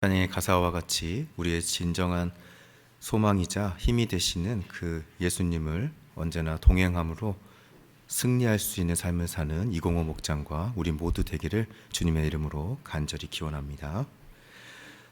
찬양의 가사와 같이 우리의 진정한 소망이자 힘이 되시는 그 예수님을 언제나 동행함으로 승리할 수 있는 삶을 사는 205 목장과 우리 모두 되기를 주님의 이름으로 간절히 기원합니다.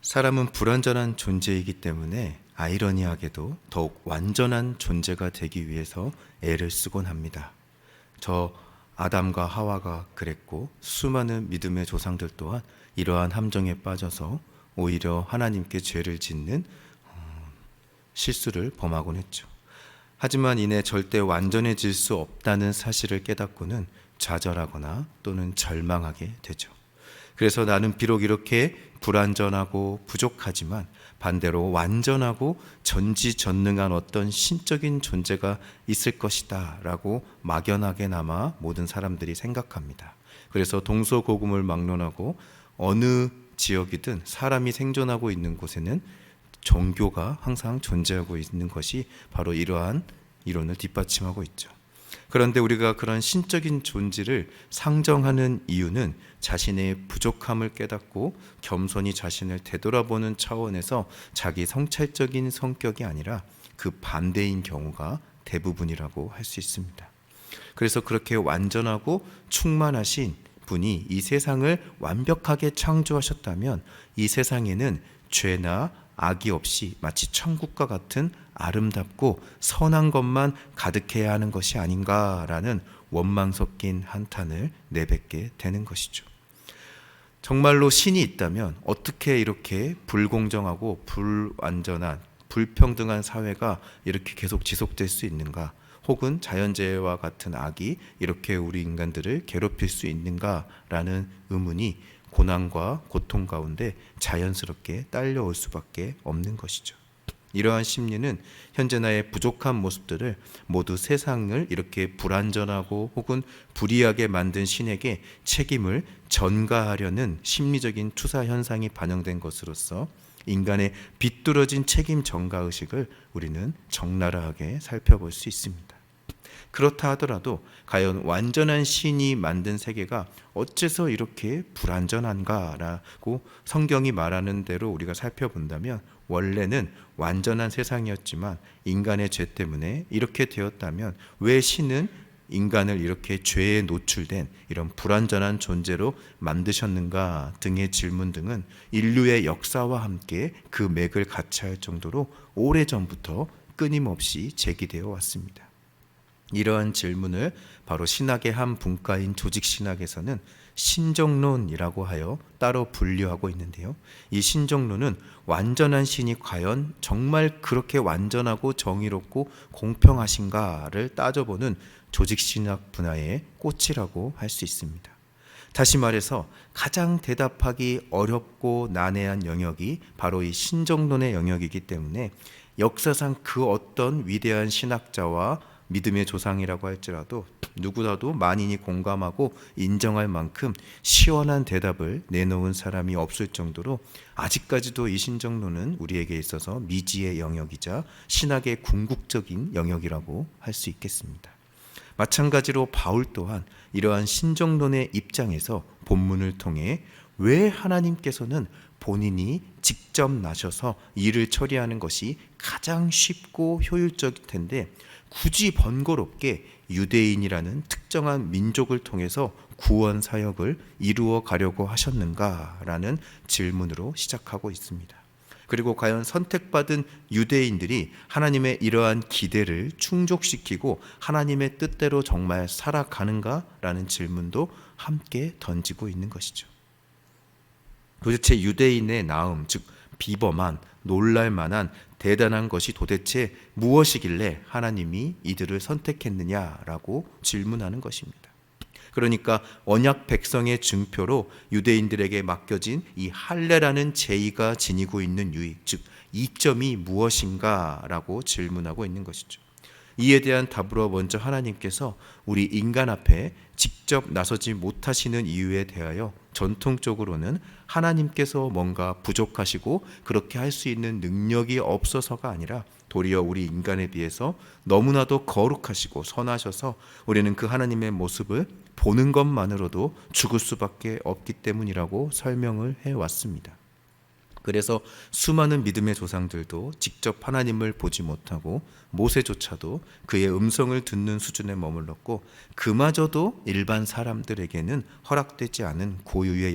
사람은 불완전한 존재이기 때문에 아이러니하게도 더욱 완전한 존재가 되기 위해서 애를 쓰곤 합니다. 저 아담과 하와가 그랬고 수많은 믿음의 조상들 또한 이러한 함정에 빠져서 오히려 하나님께 죄를 짓는 실수를 범하곤 했죠. 하지만 이내 절대 완전해질 수 없다는 사실을 깨닫고는 좌절하거나 또는 절망하게 되죠. 그래서 나는 비록 이렇게 불완전하고 부족하지만 반대로 완전하고 전지전능한 어떤 신적인 존재가 있을 것이다 라고 막연하게나마 모든 사람들이 생각합니다. 그래서 동서고금을 막론하고 어느 지역이든 사람이 생존하고 있는 곳에는 종교가 항상 존재하고 있는 것이 바로 이러한 이론을 뒷받침하고 있죠. 그런데 우리가 그런 신적인 존재를 상정하는 이유는 자신의 부족함을 깨닫고 겸손히 자신을 되돌아보는 차원에서 자기 성찰적인 성격이 아니라 그 반대인 경우가 대부분이라고 할 수 있습니다. 그래서 그렇게 완전하고 충만하신 분이 이 세상을 완벽하게 창조하셨다면 이 세상에는 죄나 악이 없이 마치 천국과 같은 아름답고 선한 것만 가득해야 하는 것이 아닌가라는 원망 섞인 한탄을 내뱉게 되는 것이죠. 정말로 신이 있다면 어떻게 이렇게 불공정하고 불완전한 불평등한 사회가 이렇게 계속 지속될 수 있는가? 혹은 자연재해와 같은 악이 이렇게 우리 인간들을 괴롭힐 수 있는가라는 의문이 고난과 고통 가운데 자연스럽게 딸려올 수밖에 없는 것이죠. 이러한 심리는 현재 나의 부족한 모습들을 모두 세상을 이렇게 불완전하고 혹은 불의하게 만든 신에게 책임을 전가하려는 심리적인 투사 현상이 반영된 것으로서 인간의 비뚤어진 책임 전가 의식을 우리는 적나라하게 살펴볼 수 있습니다. 그렇다 하더라도 과연 완전한 신이 만든 세계가 어째서 이렇게 불완전한가라고 성경이 말하는 대로 우리가 살펴본다면 원래는 완전한 세상이었지만 인간의 죄 때문에 이렇게 되었다면 왜 신은 인간을 이렇게 죄에 노출된 이런 불완전한 존재로 만드셨는가 등의 질문 등은 인류의 역사와 함께 그 맥을 같이 할 정도로 오래전부터 끊임없이 제기되어 왔습니다. 이러한 질문을 바로 신학의 한 분과인 조직신학에서는 신정론이라고 하여 따로 분류하고 있는데요. 이 신정론은 완전한 신이 과연 정말 그렇게 완전하고 정의롭고 공평하신가를 따져보는 조직신학 분야의 꽃이라고 할 수 있습니다. 다시 말해서 가장 대답하기 어렵고 난해한 영역이 바로 이 신정론의 영역이기 때문에 역사상 그 어떤 위대한 신학자와 믿음의 조상이라고 할지라도 누구라도 만인이 공감하고 인정할 만큼 시원한 대답을 내놓은 사람이 없을 정도로 아직까지도 이 신정론은 우리에게 있어서 미지의 영역이자 신학의 궁극적인 영역이라고 할 수 있겠습니다. 마찬가지로 바울 또한 이러한 신정론의 입장에서 본문을 통해 왜 하나님께서는 본인이 직접 나셔서 일을 처리하는 것이 가장 쉽고 효율적일 텐데 굳이 번거롭게 유대인이라는 특정한 민족을 통해서 구원 사역을 이루어 가려고 하셨는가라는 질문으로 시작하고 있습니다. 그리고 과연 선택받은 유대인들이 하나님의 이러한 기대를 충족시키고 하나님의 뜻대로 정말 살아가는가라는 질문도 함께 던지고 있는 것이죠. 도대체 유대인의 나음, 즉 비범한 놀랄만한 대단한 것이 도대체 무엇이길래 하나님이 이들을 선택했느냐라고 질문하는 것입니다. 그러니까 언약 백성의 증표로 유대인들에게 맡겨진 이 할례라는 제의가 지니고 있는 유익, 즉 이점이 무엇인가라고 질문하고 있는 것이죠. 이에 대한 답으로 먼저 하나님께서 우리 인간 앞에 직접 나서지 못하시는 이유에 대하여 전통적으로는 하나님께서 뭔가 부족하시고 그렇게 할 수 있는 능력이 없어서가 아니라 도리어 우리 인간에 비해서 너무나도 거룩하시고 선하셔서 우리는 그 하나님의 모습을 보는 것만으로도 죽을 수밖에 없기 때문이라고 설명을 해왔습니다. 그래서 수많은 믿음의 조상들도 직접 하나님을 보지 못하고 모세조차도 그의 음성을 듣는 수준에 머물렀고, 그마저도 일반 사람들에게는 허락되지 않은 고유의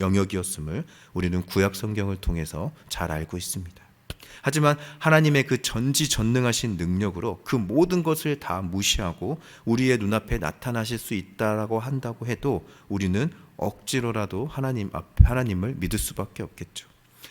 영역이었음을 우리는 구약 성경을 통해서 잘 알고 있습니다. 하지만 하나님의 그 전지전능하신 능력으로 그 모든 것을 다 무시하고 우리의 눈앞에 나타나실 수 있다라고 한다고 해도 우리는 억지로라도 하나님을 믿을 수밖에 없겠죠.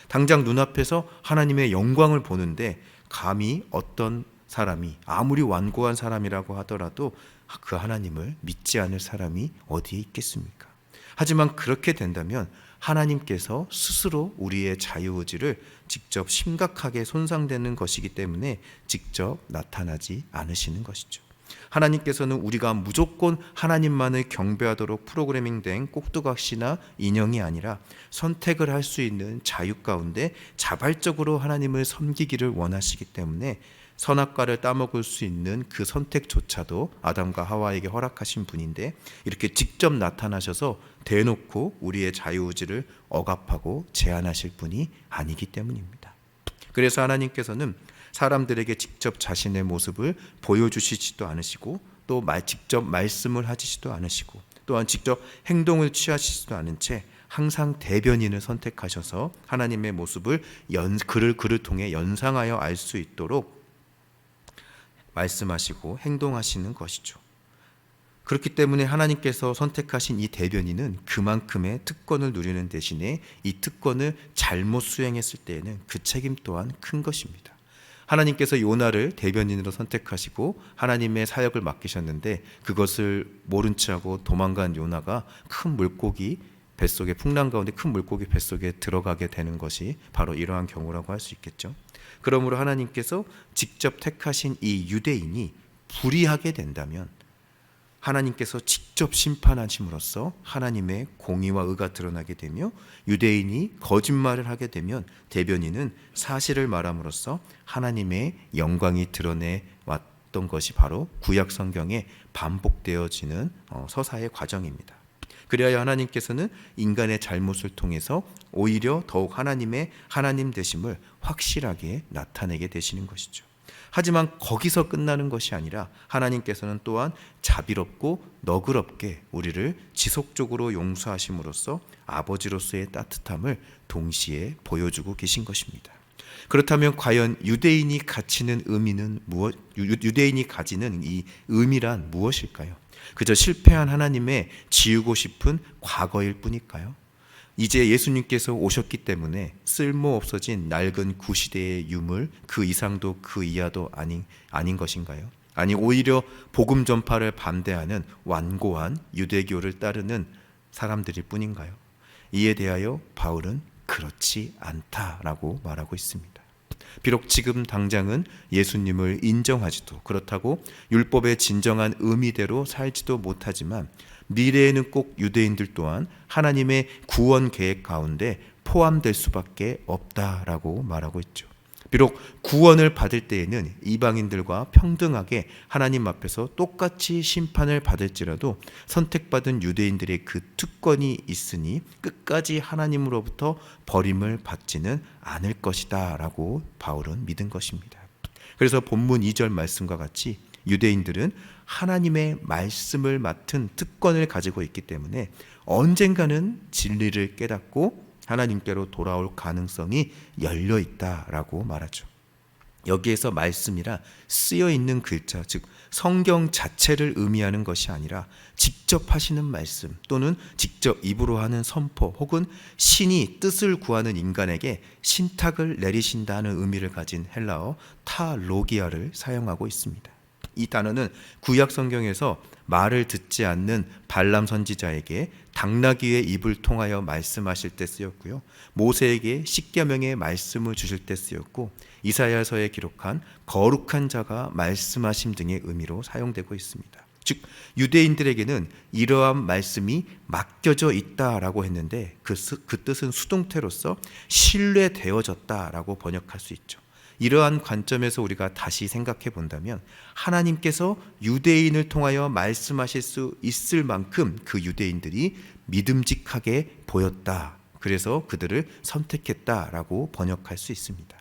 당장 눈앞에서 하나님의 영광을 보는데 감히 어떤 사람이 아무리 완고한 사람이라고 하더라도 그 하나님을 믿지 않을 사람이 어디에 있겠습니까? 하지만 그렇게 된다면 하나님께서 스스로 우리의 자유의지를 직접 심각하게 손상되는 것이기 때문에 직접 나타나지 않으시는 것이죠. 하나님께서는 우리가 무조건 하나님만을 경배하도록 프로그래밍된 꼭두각시나 인형이 아니라 선택을 할 수 있는 자유 가운데 자발적으로 하나님을 섬기기를 원하시기 때문에 선악과를 따먹을 수 있는 그 선택조차도 아담과 하와에게 허락하신 분인데, 이렇게 직접 나타나셔서 대놓고 우리의 자유의지를 억압하고 제한하실 분이 아니기 때문입니다. 그래서 하나님께서는 사람들에게 직접 자신의 모습을 보여주시지도 않으시고, 또 직접 말씀을 하시지도 않으시고, 또한 직접 행동을 취하시지도 않은 채 항상 대변인을 선택하셔서 하나님의 모습을 글을 통해 연상하여 알 수 있도록 말씀하시고 행동하시는 것이죠. 그렇기 때문에 하나님께서 선택하신 이 대변인은 그만큼의 특권을 누리는 대신에 이 특권을 잘못 수행했을 때에는 그 책임 또한 큰 것입니다. 하나님께서 요나를 대변인으로 선택하시고 하나님의 사역을 맡기셨는데, 그것을 모른 체하고 도망간 요나가 큰 물고기 뱃속에, 풍랑 가운데 큰 물고기 뱃속에 들어가게 되는 것이 바로 이러한 경우라고 할 수 있겠죠. 그러므로 하나님께서 직접 택하신 이 유대인이 불의하게 된다면 하나님께서 직접 심판하심으로써 하나님의 공의와 의가 드러나게 되며, 유대인이 거짓말을 하게 되면 대변인은 사실을 말함으로써 하나님의 영광이 드러내 왔던 것이 바로 구약 성경에 반복되어지는 서사의 과정입니다. 그리하여 하나님께서는 인간의 잘못을 통해서 오히려 더욱 하나님의 하나님 되심을 확실하게 나타내게 되시는 것이죠. 하지만 거기서 끝나는 것이 아니라 하나님께서는 또한 자비롭고 너그럽게 우리를 지속적으로 용서하심으로써 아버지로서의 따뜻함을 동시에 보여주고 계신 것입니다. 그렇다면 과연 유대인이 가지는 이 의미란 무엇일까요? 그저 실패한 하나님의 지우고 싶은 과거일 뿐일까요? 이제 예수님께서 오셨기 때문에 쓸모없어진 낡은 구시대의 유물, 그 이상도 그 이하도 아닌 것인가요? 아니, 오히려 복음 전파를 반대하는 완고한 유대교를 따르는 사람들일 뿐인가요? 이에 대하여 바울은 그렇지 않다라고 말하고 있습니다. 비록 지금 당장은 예수님을 인정하지도, 그렇다고 율법의 진정한 의미대로 살지도 못하지만 미래에는 꼭 유대인들 또한 하나님의 구원 계획 가운데 포함될 수밖에 없다라고 말하고 있죠. 비록 구원을 받을 때에는 이방인들과 평등하게 하나님 앞에서 똑같이 심판을 받을지라도 선택받은 유대인들의 그 특권이 있으니 끝까지 하나님으로부터 버림을 받지는 않을 것이다 라고 바울은 믿은 것입니다. 그래서 본문 2절 말씀과 같이 유대인들은 하나님의 말씀을 맡은 특권을 가지고 있기 때문에 언젠가는 진리를 깨닫고 하나님께로 돌아올 가능성이 열려 있다라고 말하죠. 여기에서 말씀이라 쓰여 있는 글자, 즉 성경 자체를 의미하는 것이 아니라 직접 하시는 말씀 또는 직접 입으로 하는 선포, 혹은 신이 뜻을 구하는 인간에게 신탁을 내리신다는 의미를 가진 헬라어 타로기아를 사용하고 있습니다. 이 단어는 구약 성경에서 말을 듣지 않는 발람 선지자에게 당나귀의 입을 통하여 말씀하실 때 쓰였고요, 모세에게 십계명의 말씀을 주실 때 쓰였고, 이사야서에 기록한 거룩한 자가 말씀하심 등의 의미로 사용되고 있습니다. 즉 유대인들에게는 이러한 말씀이 맡겨져 있다라고 했는데 그 뜻은 수동태로서 신뢰되어졌다라고 번역할 수 있죠. 이러한 관점에서 우리가 다시 생각해 본다면 하나님께서 유대인을 통하여 말씀하실 수 있을 만큼 그 유대인들이 믿음직하게 보였다, 그래서 그들을 선택했다라고 번역할 수 있습니다.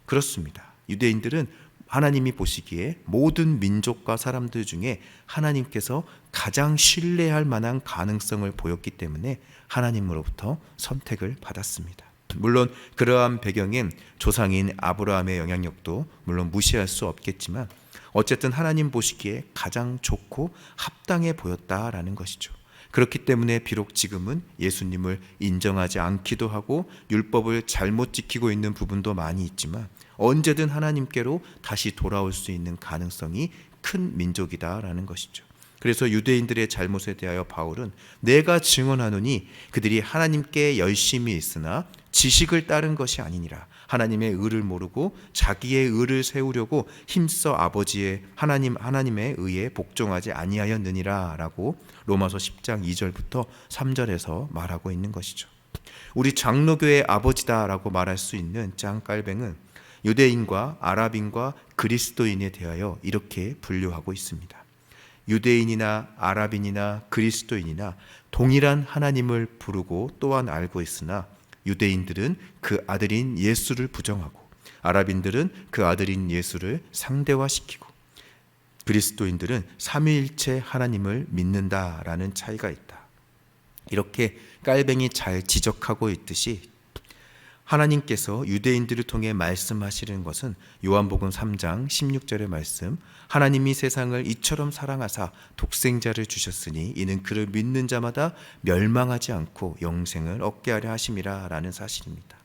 그렇습니다. 유대인들은 하나님이 보시기에 모든 민족과 사람들 중에 하나님께서 가장 신뢰할 만한 가능성을 보였기 때문에 하나님으로부터 선택을 받았습니다. 물론 그러한 배경엔 조상인 아브라함의 영향력도 물론 무시할 수 없겠지만 어쨌든 하나님 보시기에 가장 좋고 합당해 보였다라는 것이죠. 그렇기 때문에 비록 지금은 예수님을 인정하지 않기도 하고 율법을 잘못 지키고 있는 부분도 많이 있지만 언제든 하나님께로 다시 돌아올 수 있는 가능성이 큰 민족이다라는 것이죠. 그래서 유대인들의 잘못에 대하여 바울은 내가 증언하노니 그들이 하나님께 열심히 있으나 지식을 따른 것이 아니니라. 하나님의 의를 모르고 자기의 의를 세우려고 힘써 아버지의 하나님의 의에 복종하지 아니하였느니라 라고 로마서 10장 2절부터 3절에서 말하고 있는 것이죠. 우리 장로교의 아버지다라고 말할 수 있는 짱깔뱅은 유대인과 아랍인과 그리스도인에 대하여 이렇게 분류하고 있습니다. 유대인이나 아랍인이나 그리스도인이나 동일한 하나님을 부르고 또한 알고 있으나 유대인들은 그 아들인 예수를 부정하고 아랍인들은 그 아들인 예수를 상대화시키고 그리스도인들은 삼위일체 하나님을 믿는다라는 차이가 있다. 이렇게 깔뱅이 잘 지적하고 있듯이 하나님께서 유대인들을 통해 말씀하시는 것은 요한복음 3장 16절의 말씀, 하나님이 세상을 이처럼 사랑하사 독생자를 주셨으니 이는 그를 믿는 자마다 멸망하지 않고 영생을 얻게 하려 하심이라 라는 사실입니다.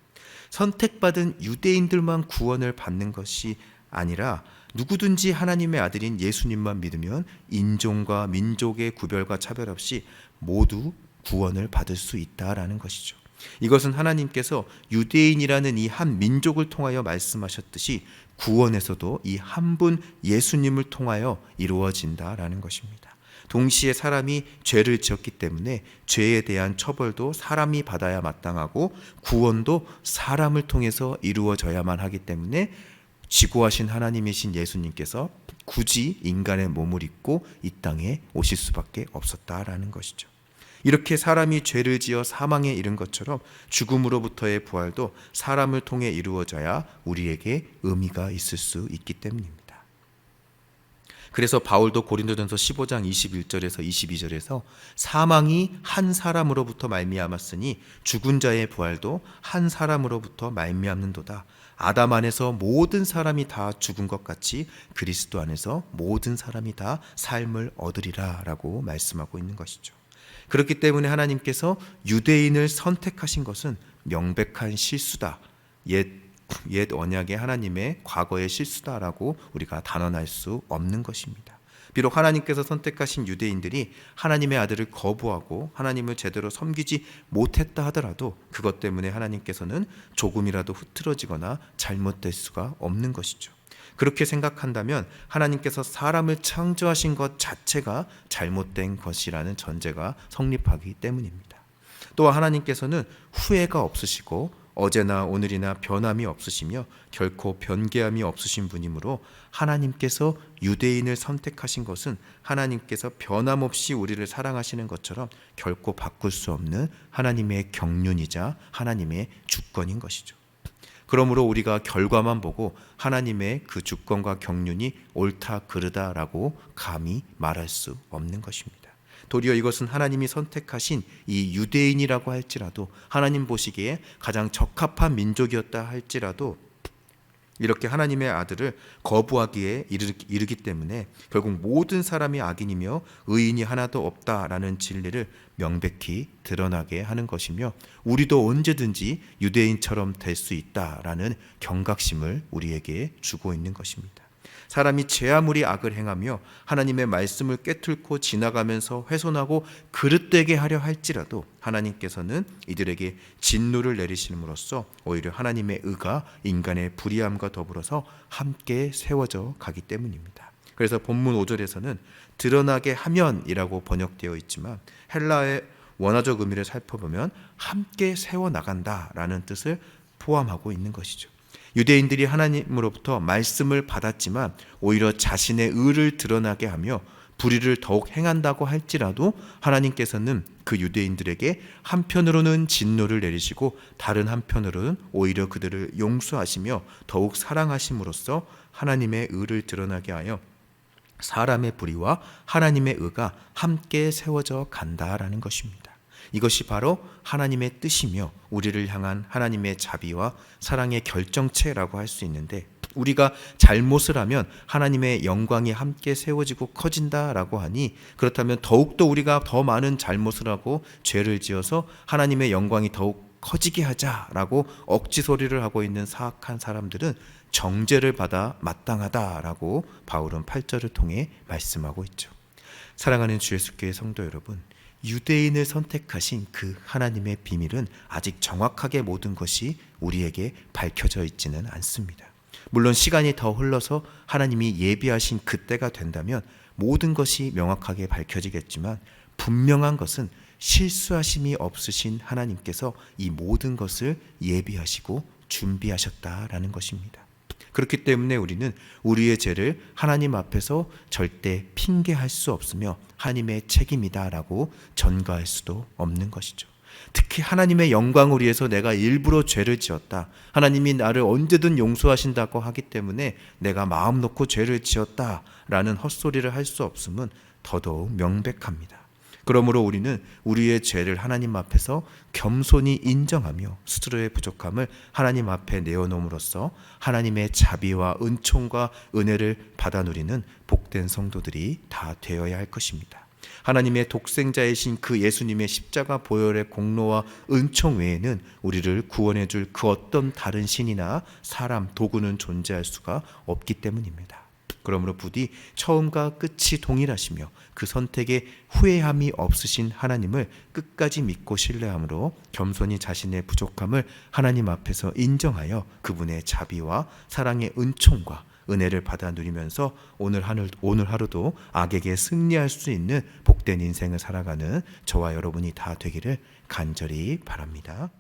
선택받은 유대인들만 구원을 받는 것이 아니라 누구든지 하나님의 아들인 예수님만 믿으면 인종과 민족의 구별과 차별 없이 모두 구원을 받을 수 있다라는 것이죠. 이것은 하나님께서 유대인이라는 이 한 민족을 통하여 말씀하셨듯이 구원에서도 이 한 분 예수님을 통하여 이루어진다라는 것입니다. 동시에 사람이 죄를 지었기 때문에 죄에 대한 처벌도 사람이 받아야 마땅하고 구원도 사람을 통해서 이루어져야만 하기 때문에 지고하신 하나님이신 예수님께서 굳이 인간의 몸을 입고 이 땅에 오실 수밖에 없었다라는 것이죠. 이렇게 사람이 죄를 지어 사망에 이른 것처럼 죽음으로부터의 부활도 사람을 통해 이루어져야 우리에게 의미가 있을 수 있기 때문입니다. 그래서 바울도 고린도전서 15장 21절에서 22절에서 사망이 한 사람으로부터 말미암았으니 죽은 자의 부활도 한 사람으로부터 말미암는도다. 아담 안에서 모든 사람이 다 죽은 것 같이 그리스도 안에서 모든 사람이 다 삶을 얻으리라 라고 말씀하고 있는 것이죠. 그렇기 때문에 하나님께서 유대인을 선택하신 것은 명백한 실수다. 옛 언약의 하나님의 과거의 실수다라고 우리가 단언할 수 없는 것입니다. 비록 하나님께서 선택하신 유대인들이 하나님의 아들을 거부하고 하나님을 제대로 섬기지 못했다 하더라도 그것 때문에 하나님께서는 조금이라도 흐트러지거나 잘못될 수가 없는 것이죠. 그렇게 생각한다면 하나님께서 사람을 창조하신 것 자체가 잘못된 것이라는 전제가 성립하기 때문입니다. 또한 하나님께서는 후회가 없으시고 어제나 오늘이나 변함이 없으시며 결코 변개함이 없으신 분이므로 하나님께서 유대인을 선택하신 것은 하나님께서 변함없이 우리를 사랑하시는 것처럼 결코 바꿀 수 없는 하나님의 경륜이자 하나님의 주권인 것이죠. 그러므로 우리가 결과만 보고 하나님의 그 주권과 경륜이 옳다 그르다라고 감히 말할 수 없는 것입니다. 도리어 이것은 하나님이 선택하신 이 유대인이라고 할지라도 하나님 보시기에 가장 적합한 민족이었다 할지라도 이렇게 하나님의 아들을 거부하기에 이르기 때문에 결국 모든 사람이 악인이며 의인이 하나도 없다라는 진리를 명백히 드러나게 하는 것이며 우리도 언제든지 유대인처럼 될 수 있다라는 경각심을 우리에게 주고 있는 것입니다. 사람이 제 아무리 악을 행하며 하나님의 말씀을 꿰뚫고 지나가면서 훼손하고 그릇되게 하려 할지라도 하나님께서는 이들에게 진노를 내리심으로써 오히려 하나님의 의가 인간의 불의함과 더불어서 함께 세워져 가기 때문입니다. 그래서 본문 5절에서는 드러나게 하면이라고 번역되어 있지만 헬라의 원어적 의미를 살펴보면 함께 세워나간다라는 뜻을 포함하고 있는 것이죠. 유대인들이 하나님으로부터 말씀을 받았지만 오히려 자신의 의를 드러나게 하며 불의를 더욱 행한다고 할지라도 하나님께서는 그 유대인들에게 한편으로는 진노를 내리시고 다른 한편으로는 오히려 그들을 용서하시며 더욱 사랑하심으로써 하나님의 의를 드러나게 하여 사람의 불의와 하나님의 의가 함께 세워져 간다라는 것입니다. 이것이 바로 하나님의 뜻이며 우리를 향한 하나님의 자비와 사랑의 결정체라고 할 수 있는데, 우리가 잘못을 하면 하나님의 영광이 함께 세워지고 커진다라고 하니, 그렇다면 더욱더 우리가 더 많은 잘못을 하고 죄를 지어서 하나님의 영광이 더욱 커지게 하자라고 억지 소리를 하고 있는 사악한 사람들은 정죄를 받아 마땅하다라고 바울은 8절을 통해 말씀하고 있죠. 사랑하는 주 예수교회 성도 여러분, 유대인을 선택하신 그 하나님의 비밀은 아직 정확하게 모든 것이 우리에게 밝혀져 있지는 않습니다. 물론 시간이 더 흘러서 하나님이 예비하신 그때가 된다면 모든 것이 명확하게 밝혀지겠지만, 분명한 것은 실수하심이 없으신 하나님께서 이 모든 것을 예비하시고 준비하셨다라는 것입니다. 그렇기 때문에 우리는 우리의 죄를 하나님 앞에서 절대 핑계할 수 없으며 하나님의 책임이다라고 전가할 수도 없는 것이죠. 특히 하나님의 영광을 위해서 내가 일부러 죄를 지었다, 하나님이 나를 언제든 용서하신다고 하기 때문에 내가 마음 놓고 죄를 지었다라는 헛소리를 할 수 없음은 더더욱 명백합니다. 그러므로 우리는 우리의 죄를 하나님 앞에서 겸손히 인정하며 스스로의 부족함을 하나님 앞에 내어놓음으로써 하나님의 자비와 은총과 은혜를 받아 누리는 복된 성도들이 다 되어야 할 것입니다. 하나님의 독생자이신 그 예수님의 십자가 보혈의 공로와 은총 외에는 우리를 구원해 줄 그 어떤 다른 신이나 사람, 도구는 존재할 수가 없기 때문입니다. 그러므로 부디 처음과 끝이 동일하시며 그 선택에 후회함이 없으신 하나님을 끝까지 믿고 신뢰함으로 겸손히 자신의 부족함을 하나님 앞에서 인정하여 그분의 자비와 사랑의 은총과 은혜를 받아 누리면서 오늘 하루도 악에게 승리할 수 있는 복된 인생을 살아가는 저와 여러분이 다 되기를 간절히 바랍니다.